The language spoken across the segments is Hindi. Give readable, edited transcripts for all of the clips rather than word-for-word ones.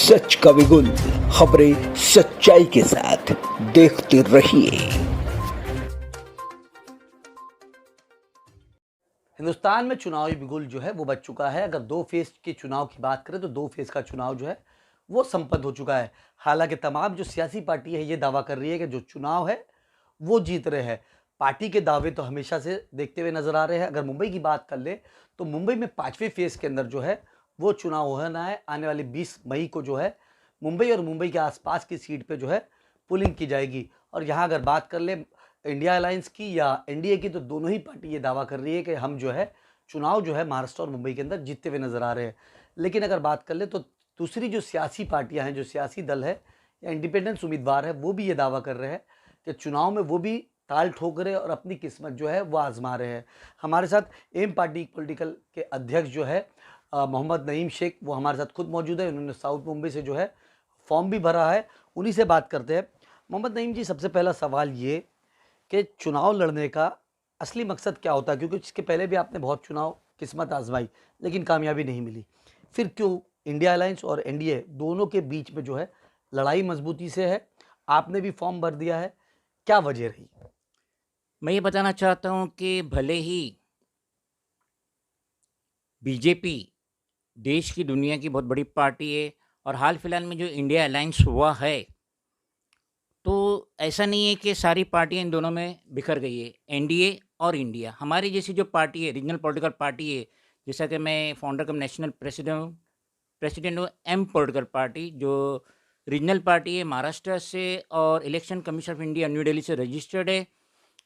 सच का बिगुल, खबरें सच्चाई के साथ, देखते रहिए। हिंदुस्तान में चुनावी बिगुल जो है वो बच चुका है। अगर दो फेज के चुनाव की बात करें तो दो फेज का चुनाव जो है वो संपन्न हो चुका है। हालांकि तमाम जो सियासी पार्टी है ये दावा कर रही है कि जो चुनाव है वो जीत रहे हैं। पार्टी के दावे तो हमेशा से देखते हुए नजर आ रहे हैं। अगर मुंबई की बात कर ले तो मुंबई में 5वें फेज के अंदर जो है वो चुनाव होना है। आने वाली 20 मई को जो है मुंबई और मुंबई के आसपास की सीट पे जो है पोलिंग की जाएगी। और यहाँ अगर बात कर ले इंडिया अलायंस की या एनडीए की तो दोनों ही पार्टी ये दावा कर रही है कि हम जो है चुनाव जो है महाराष्ट्र और मुंबई के अंदर जीतते हुए नजर आ रहे हैं। लेकिन अगर बात कर ले तो दूसरी जो सियासी पार्टियां हैं, जो सियासी दल है या इंडिपेंडेंस उम्मीदवार है, वो भी ये दावा कर रहे हैं कि चुनाव में वो भी ताल ठोक रहे और अपनी किस्मत जो है वो आजमा रहे हैं। हमारे साथ एम पार्टी पॉलिटिकल के अध्यक्ष जो है मोहम्मद नईम शेख, वो हमारे साथ खुद मौजूद है। उन्होंने साउथ मुंबई से जो है फॉर्म भी भरा है, उन्हीं से बात करते हैं। मोहम्मद नईम जी, सबसे पहला सवाल ये कि चुनाव लड़ने का असली मकसद क्या होता है? क्योंकि इसके पहले भी आपने बहुत चुनाव किस्मत आजमाई लेकिन कामयाबी नहीं मिली। फिर क्यों इंडिया अलायंस और एनडीए दोनों के बीच में जो है लड़ाई मजबूती से है? आपने भी फॉर्म भर दिया है, क्या वजह रही? मैं ये बताना चाहता हूँ कि भले ही बीजेपी देश की दुनिया की बहुत बड़ी पार्टी है और हाल फिलहाल में जो इंडिया अलायंस हुआ है, तो ऐसा नहीं है कि सारी पार्टियां इन दोनों में बिखर गई है। एनडीए और इंडिया, हमारी जैसी जो पार्टी है, रीजनल पॉलिटिकल पार्टी है, जैसा कि मैं फाउंडर कम नेशनल प्रेसिडेंट हूँ एम पॉलिटिकल पार्टी, जो रीजनल पार्टी है महाराष्ट्र से और election Commission of India New Delhi से रजिस्टर्ड है,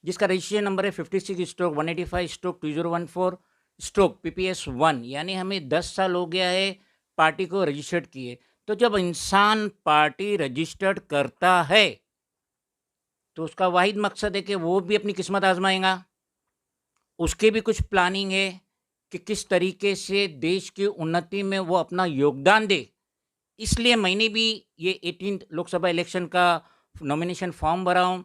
जिसका रजिस्ट्रेशन नंबर है 56/185/2014/PPS1। यानी हमें 10 साल हो गया है पार्टी को रजिस्टर्ड किए। तो जब इंसान पार्टी रजिस्टर्ड करता है तो उसका वाहिद मकसद है कि वो भी अपनी किस्मत आजमाएगा। उसके भी कुछ प्लानिंग है कि किस तरीके से देश की उन्नति में वो अपना योगदान दे। इसलिए मैंने भी ये 18th लोकसभा इलेक्शन का नॉमिनेशन फॉर्म भरा हूँ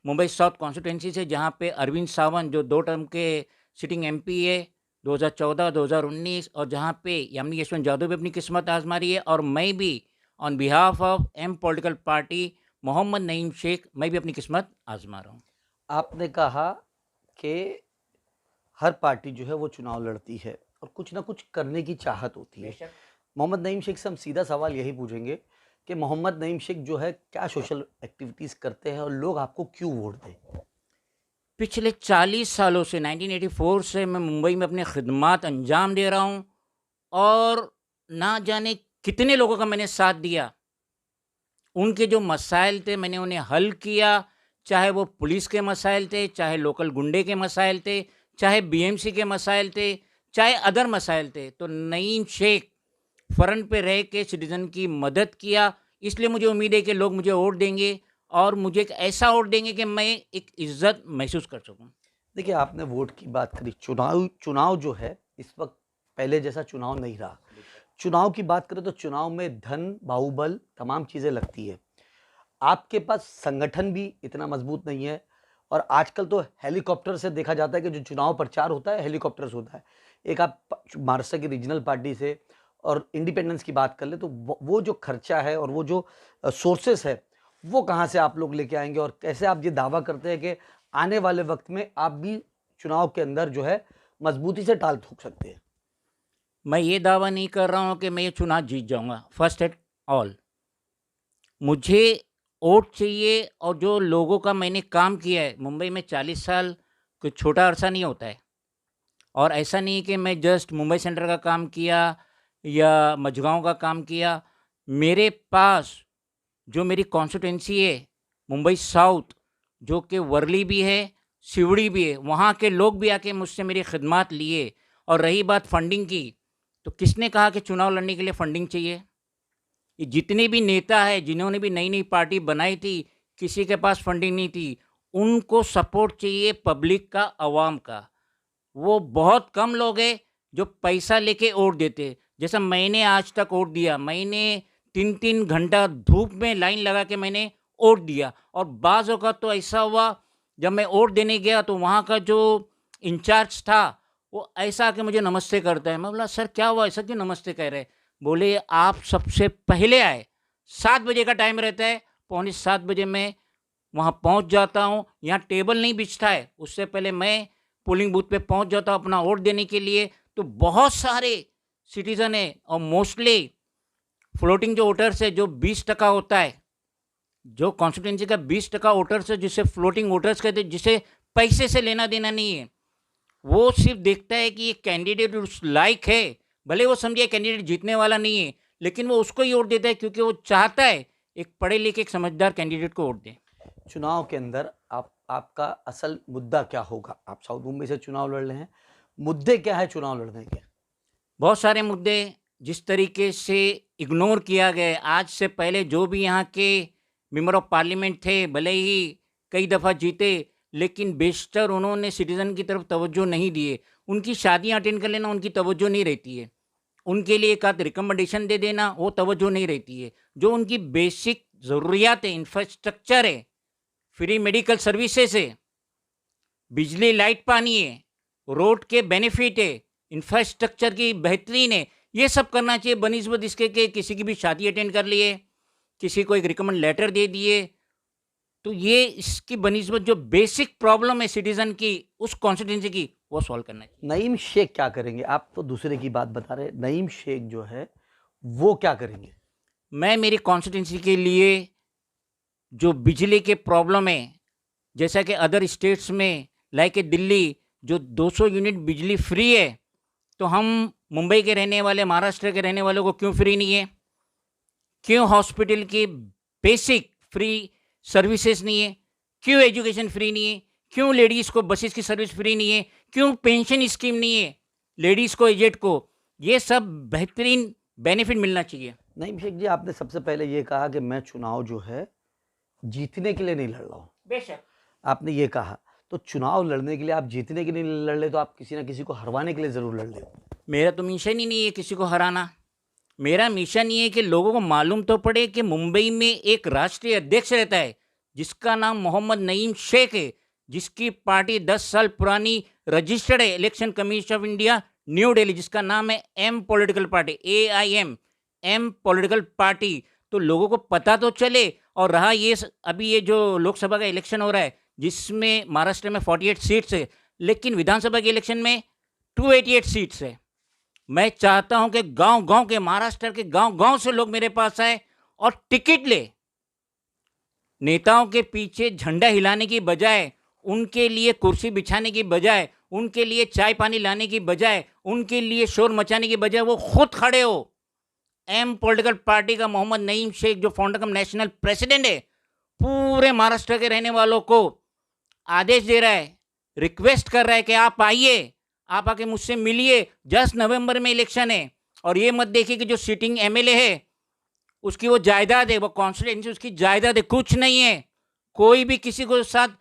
मुंबई साउथ कॉन्स्टिट्यूंसी से, जहाँ पे अरविंद सावंत जो 2 टर्म के सिटिंग एमपी है 2014-2019, और जहाँ पे यामिनी यशवंत यादव भी अपनी किस्मत आजमा रही है, और मैं भी on behalf of AIM political party Mohammad Naeem Shaikh, मैं भी अपनी किस्मत आजमा रहा हूँ। आपने कहा कि हर पार्टी जो है वो चुनाव लड़ती है और कुछ ना कुछ करने की चाहत होती है। मोहम्मद नईम शेख से हम सीधा सवाल यही पूछेंगे कि मोहम्मद नईम शेख जो है क्या सोशल एक्टिविटीज़ करते हैं और लोग आपको क्यों वोट दें? पिछले 40 सालों से 1984 से मैं मुंबई में अपने खिदमात अंजाम दे रहा हूँ, और ना जाने कितने लोगों का मैंने साथ दिया। उनके जो मसाइल थे मैंने उन्हें हल किया, चाहे वो पुलिस के मसाइल थे, चाहे लोकल गुंडे के मसाइल थे, चाहे बीएमसी के मसाइल थे, चाहे अदर मसाइल थे। तो नईम शेख फ्रंट पे रह के सिटीज़न की मदद किया। इसलिए मुझे उम्मीद है कि लोग मुझे वोट देंगे, और मुझे एक ऐसा वोट देंगे कि मैं एक इज़्ज़त महसूस कर सकूँ। देखिए, आपने वोट की बात करी। चुनाव जो है इस वक्त पहले जैसा चुनाव नहीं रहा। चुनाव की बात करें तो चुनाव में धन, बाहुबल, तमाम चीज़ें लगती है। आपके पास संगठन भी इतना मजबूत नहीं है, और आजकल तो हेलीकॉप्टर से देखा जाता है कि जो चुनाव प्रचार होता है हेलीकॉप्टर से होता है। एक आप महाराष्ट्र की रीजनल पार्टी से और इंडिपेंडेंस की बात कर ले तो वो जो खर्चा है और वो जो सोर्सेस है वो कहाँ से आप लोग लेके आएंगे, और कैसे आप ये दावा करते हैं कि आने वाले वक्त में आप भी चुनाव के अंदर जो है मजबूती से टाल ठोक सकते हैं? मैं ये दावा नहीं कर रहा हूँ कि मैं ये चुनाव जीत जाऊँगा। फर्स्ट एट ऑल, मुझे वोट चाहिए, और जो लोगों का मैंने काम किया है मुंबई में 40 साल, कोई छोटा अरसा नहीं होता है। और ऐसा नहीं कि मैं जस्ट मुंबई सेंट्रल का काम किया या मझगांव का काम किया। मेरे पास जो मेरी कॉन्स्टिट्यूंसी है मुंबई साउथ, जो कि वर्ली भी है, सिवड़ी भी है, वहाँ के लोग भी आके मुझसे मेरी खिदमत लिए। और रही बात फंडिंग की, तो किसने कहा कि चुनाव लड़ने के लिए फंडिंग चाहिए? ये जितने भी नेता हैं जिन्होंने भी नई नई पार्टी बनाई थी, किसी के पास फंडिंग नहीं थी। उनको सपोर्ट चाहिए पब्लिक का, आवाम का। वो बहुत कम लोग हैं जो पैसा लेके वोट देते। जैसा मैंने आज तक वोट दिया, मैंने 3-3 घंटा धूप में लाइन लगा के मैंने वोट दिया। और बाज़ औक़ात तो ऐसा हुआ, जब मैं वोट देने गया तो वहाँ का जो इंचार्ज था वो ऐसा आके मुझे नमस्ते करता है। मैं बोला, सर क्या हुआ, ऐसा क्यों नमस्ते कह रहे हैं? बोले आप सबसे पहले आए, 7 बजे का टाइम रहता है, पौने 7 बजे मैं वहाँ पहुँच जाता हूँ, यहाँ टेबल नहीं बिछता है, उससे पहले मैं पोलिंग बूथ पे पहुँच जाता हूँ अपना वोट देने के लिए। तो बहुत सारे सिटीज़न हैं और मोस्टली फ्लोटिंग जो वोटर्स है, जो 20% होता है, जो कॉन्स्टिट्यूंसी का 20% वोटर्स है, जिसे फ्लोटिंग वोटर्स कहते हैं, जिसे पैसे से लेना देना नहीं है, वो सिर्फ देखता है कि ये कैंडिडेट उस लायक है, भले वो समझे कैंडिडेट जीतने वाला नहीं है, लेकिन वो उसको ही वोट देता है क्योंकि वो चाहता है एक पढ़े लिखे एक समझदार कैंडिडेट को वोट दें। चुनाव के अंदर आपका असल मुद्दा क्या होगा? आप साउथ मुंबई से चुनाव लड़ रहे हैं, मुद्दे क्या है चुनाव लड़ने के? बहुत सारे मुद्दे जिस तरीके से इग्नोर किया गया है, आज से पहले जो भी यहाँ के मेंबर ऑफ पार्लियामेंट थे, भले ही कई दफ़ा जीते, लेकिन बेशतर उन्होंने सिटीज़न की तरफ तवज्जो नहीं दिए। उनकी शादियाँ अटेंड कर लेना उनकी तवज्जो नहीं रहती है, उनके लिए एक आध रिकमेंडेशन दे देना वो तवज्जो नहीं रहती है। जो उनकी बेसिक ज़रूरियात है, इंफ्रास्ट्रक्चर है, फ्री मेडिकल सर्विसेज है, बिजली लाइट पानी है, रोड के बेनिफिट है, इंफ्रास्ट्रक्चर की बेहतरीन है, ये सब करना चाहिए बनिस्बत इसके कि किसी की भी शादी अटेंड कर लिए, किसी को एक रिकमेंड लेटर दे दिए। तो ये इसकी बनिस्बत जो बेसिक प्रॉब्लम है सिटीजन की, उस कॉन्स्टिट्यूंसी की, वो सॉल्व करना चाहिए। नईम शेख क्या करेंगे? आप तो दूसरे की बात बता रहे, नईम शेख जो है वो क्या करेंगे? मैं मेरी कॉन्स्टिट्यूंसी के लिए जो बिजली के प्रॉब्लम है, जैसा कि अदर स्टेट्स में लाइक ए दिल्ली जो 200 यूनिट बिजली फ्री है, तो हम मुंबई के रहने वाले, महाराष्ट्र के रहने वालों को क्यों फ्री नहीं है? क्यों हॉस्पिटल की बेसिक फ्री सर्विसेज नहीं है? क्यों एजुकेशन फ्री नहीं है? क्यों लेडीज़ को बसेस की सर्विस फ्री नहीं है? क्यों पेंशन स्कीम नहीं है लेडीज़ को, एजेड को? ये सब बेहतरीन बेनिफिट मिलना चाहिए। नईम शेख जी, आपने सबसे पहले ये कहा कि मैं चुनाव जो है जीतने के लिए नहीं लड़ रहा हूँ, बेशक आपने ये कहा। तो चुनाव लड़ने के लिए आप जीतने के लिए नहीं लड़ रहे, तो आप किसी ना किसी को हरवाने के लिए ज़रूर लड़ रहे हो। मेरा तो मिशन ही नहीं है किसी को हराना। मेरा मिशन ये है कि लोगों को मालूम तो पड़े कि मुंबई में एक राष्ट्रीय अध्यक्ष रहता है जिसका नाम मोहम्मद नईम शेख है, जिसकी पार्टी 10 साल पुरानी रजिस्टर्ड है Election Commission of India New Delhi, जिसका नाम है AIM political party, AIM, AIM political party. तो लोगों को पता तो चले। और रहा ये अभी ये जो लोकसभा का इलेक्शन हो रहा है, जिसमें महाराष्ट्र में 48 सीट्स है, लेकिन विधानसभा के इलेक्शन में 288 सीट्स है। मैं चाहता हूं कि गांव-गांव के, महाराष्ट्र के गांव-गांव से लोग मेरे पास आए और टिकट ले। नेताओं के पीछे झंडा हिलाने की बजाय, उनके लिए कुर्सी बिछाने की बजाय, उनके लिए चाय पानी लाने की बजाय, उनके लिए शोर मचाने की बजाय वो खुद खड़े हो। एम पॉलिटिकल पार्टी का मोहम्मद नईम शेख जो फाउंडर कम नेशनल प्रेसिडेंट है, पूरे महाराष्ट्र के रहने वालों को आदेश दे रहा है, रिक्वेस्ट कर रहा है कि आप आइए, आप आके मुझसे मिलिए। 10 नवंबर में इलेक्शन है और ये मत देखिए कि जो सिटिंग MLA है उसकी वो जायदाद है, वो कॉन्स्टिट्यूंसी उसकी जायदाद है, कुछ नहीं है। कोई भी किसी को साथ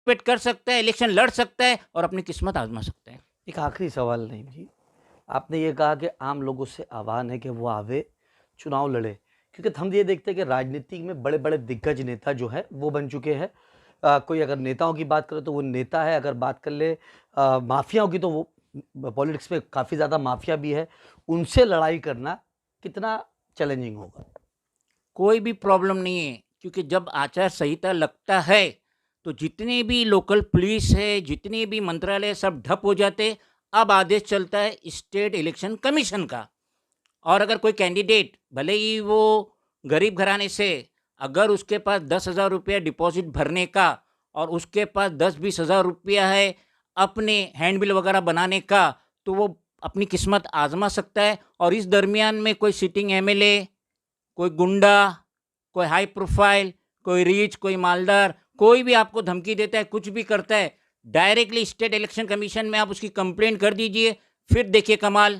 पार्टिसिपेट कर सकता है, इलेक्शन लड़ सकता है और अपनी किस्मत आजमा सकता है। एक आखिरी सवाल नईम जी, आपने ये कहा कि आम लोगों से आह्वान है कि वो आवे चुनाव लड़े, क्योंकि हम ये देखते हैं कि राजनीति में बड़े बड़े दिग्गज नेता जो है वो बन चुके हैं। कोई अगर नेताओं की बात करे तो वो नेता है, अगर बात कर ले माफियाओं की तो वो पॉलिटिक्स में काफ़ी ज़्यादा माफिया भी है, उनसे लड़ाई करना कितना चैलेंजिंग होगा? कोई भी प्रॉब्लम नहीं है, क्योंकि जब आचार संहिता लगता है तो जितने भी लोकल पुलिस है, जितने भी मंत्रालय सब ठप हो जाते। अब आदेश चलता है स्टेट इलेक्शन कमीशन का, और अगर कोई कैंडिडेट भले ही वो गरीब घराने से, अगर उसके पास 10,000 रुपया डिपॉजिट भरने का और उसके पास 10-20 हज़ार रुपया है अपने हैंडबिल वगैरह बनाने का, तो वो अपनी किस्मत आजमा सकता है। और इस दरमियान में कोई सिटिंग एमएलए, कोई गुंडा, कोई हाई प्रोफाइल, कोई रीच, कोई मालदार, कोई भी आपको धमकी देता है, कुछ भी करता है, डायरेक्टली स्टेट इलेक्शन कमीशन में आप उसकी कंप्लेंट कर दीजिए, फिर देखिए कमाल।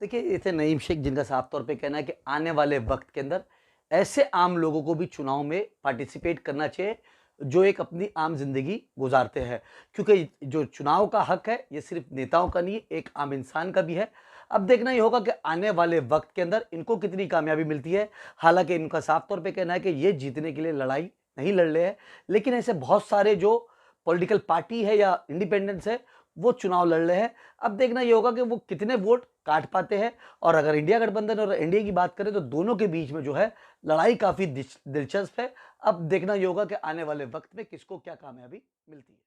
देखिए, ये थे नईम शेख, जिनका साफ तौर पे कहना है कि आने वाले वक्त के अंदर ऐसे आम लोगों को भी चुनाव में पार्टिसिपेट करना चाहिए जो एक अपनी आम जिंदगी गुजारते हैं, क्योंकि जो चुनाव का हक है ये सिर्फ नेताओं का नहीं, एक आम इंसान का भी है। अब देखना ये होगा कि आने वाले वक्त के अंदर इनको कितनी कामयाबी मिलती है। हालांकि इनका साफ तौर पे कहना है कि ये जीतने के लिए लड़ाई नहीं लड़ रहे हैं, लेकिन ऐसे बहुत सारे जो पॉलिटिकल पार्टी है या इंडिपेंडेंस है वो चुनाव लड़ रहे हैं। अब देखना ये होगा कि वो कितने वोट काट पाते हैं। और अगर इंडिया गठबंधन और एनडीए की बात करें तो दोनों के बीच में जो है लड़ाई काफ़ी दिलचस्प है। अब देखना ये होगा कि आने वाले वक्त में किसको क्या कामयाबी मिलती है।